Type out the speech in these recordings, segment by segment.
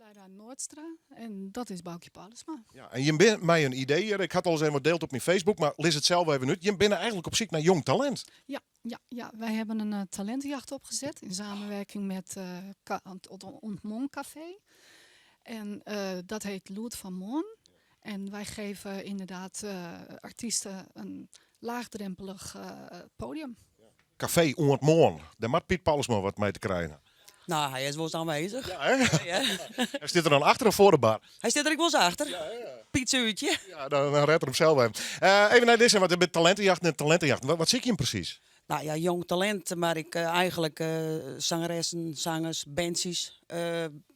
Aleida Noordstra en dat is Boukje Paulusma. Ja, en je bent mij een idee hier. Ik had al eens even wat deeld op mijn Facebook, maar lees het zelf even uit. Je bent eigenlijk op zoek naar jong talent. Ja, wij hebben een talentenjacht opgezet in samenwerking met het Ontmon Café. En dat heet Loert van Moon. En wij geven inderdaad artiesten een laagdrempelig podium. Café Oortmoorn. Daar moet Piet Paulusma wat mee te krijgen. Nou, hij is wel eens aanwezig. Ja, hè? Ja. Hij zit er dan achter of voor de bar? Hij zit er ook wel eens achter. Pietsuurtje. Ja, dan redt er hem zelf even. Even naar dit, wat met talentenjacht en talentenjacht. Wat zie je hem precies? Nou ja, jong talent, maar ik eigenlijk zangeressen, zangers, bandjes,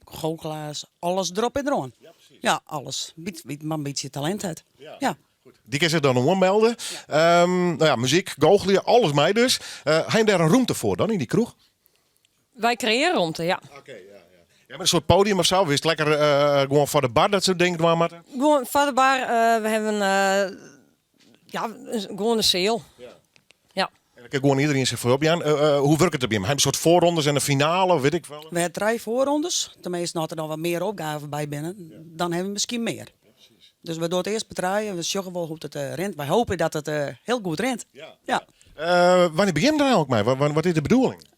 goochelaars, alles erop en eraan. Ja, precies. Ja, alles. Maar een beetje talent uit. Ja. Die kan zich dan ommelden. Nou ja, muziek, goochelen, alles mij dus. Heb je daar een ruimte voor dan in die kroeg? Wij creëren ruimte, ja. Oké, ja. Ja, met een soort podium of zo. Wist lekker gewoon voor de bar dat soort dingen doen, Marten? Gewoon voor de bar, we hebben gewoon een sale. Ja. En dan kan gewoon iedereen zich voor op. Hoe werkt het bij hem? Hij heeft een soort voorrondes en een finale, weet ik wel. We hebben 3 voorrondes. Tenminste, als er dan wat meer opgaven bij binnen, dan hebben we misschien meer. Dus we doen het eerst betraaien. We zorgen wel hoe het rent. Wij hopen dat het heel goed rent. Ja. Wanneer begint er eigenlijk mee? Wat is de bedoeling?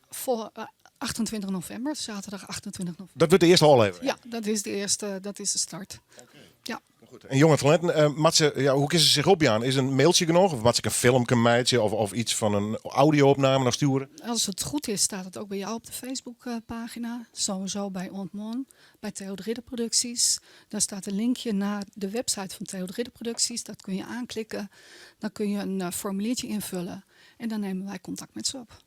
Voor 28 november, zaterdag 28 november. Dat wordt de eerste al even. Ja, dat is de eerste, dat is de start. Ja. Goed. En jonge talenten, hoe kiezen ze zich op, Jan? Is een mailtje genoeg? Of moet ze een filmpje meidje of iets van een audio-opname nog sturen? Als het goed is, staat het ook bij jou op de Facebookpagina. Sowieso bij Ontmon, bij Theo de Ridder Producties. Daar staat een linkje naar de website van Theo de Ridder Producties. Dat kun je aanklikken. Dan kun je een formuliertje invullen. En dan nemen wij contact met ze op.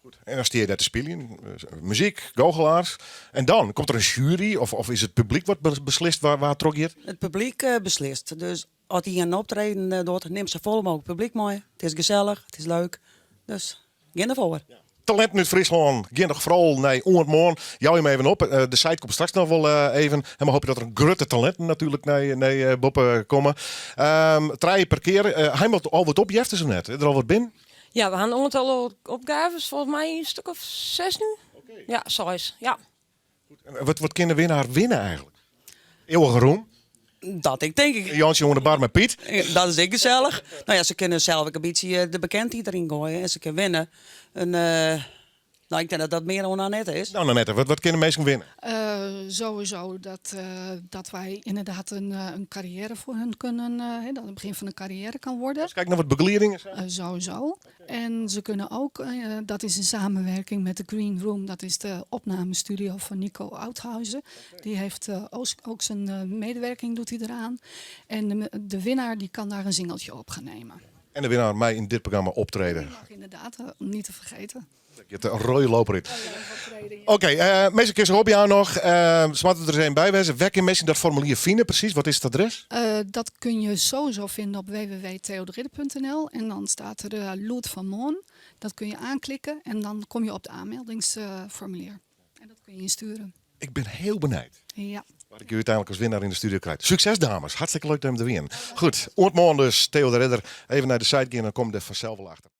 Goed. En dan steer je daar te spelen. Muziek, goochelaars. En dan komt er een jury of is het publiek wat beslist waar trok je het? Het publiek beslist. Dus als hij een optreden doet, neemt ze vol mogelijk publiek mee. Het is gezellig, het is leuk. Dus, ga ervoor. Talent uit Friesland. Ga nog vooral naar Oortmoorn. Jou hem even op. De site komt straks nog wel even. En we hopen dat er een grote talenten natuurlijk naar Bob komen. 3 per keer. Hij moet al wat opjeften zo net. Er al wat binnen? Ja, we gaan een aantal opgaves, volgens mij een stuk of 6 nu. Okay. Ja, zo is. Ja. Wat kan de winnaar winnen eigenlijk? Eeuwige roem. Dat denk ik. Jansje onder de bar met Piet. Dat is ik gezellig. Nou ja, ze kunnen zelf ook een beetje de bekendheid erin gooien. En ze kunnen winnen. Nou, ik denk dat dat meer dan net is. Nou, Nanette, wat kunnen mensen winnen? Sowieso dat wij inderdaad een carrière voor hen kunnen, dat het begin van een carrière kan worden. Dus kijk naar wat begeleidingen. Sowieso. En ze kunnen ook, dat is in samenwerking met de Green Room, dat is de opnamestudio van Nico Oudhuizen. Die heeft ook zijn medewerking doet hij eraan. En de winnaar die kan daar een singeltje op gaan nemen. En de winnaar mij in dit programma optreden. Die mag inderdaad, niet te vergeten. Je hebt een rode loper in. Oké, meestal keer op jou nog. Smaakt er eens een bijwezen. Waar kun je dat formulier vinden precies? Wat is het adres? Dat kun je sowieso vinden op www.theoderidder.nl. En dan staat er Loert van Moon. Dat kun je aanklikken en dan kom je op de aanmeldingsformulier. En dat kun je insturen. Ik ben heel benieuwd. Ja. Wat ik u uiteindelijk als winnaar in de studio krijg. Succes dames. Hartstikke leuk dat je hem er weer in. Goed, Oortmoorn dus. Theo de Ridder. Even naar de site gaan en dan kom je er vanzelf wel achter.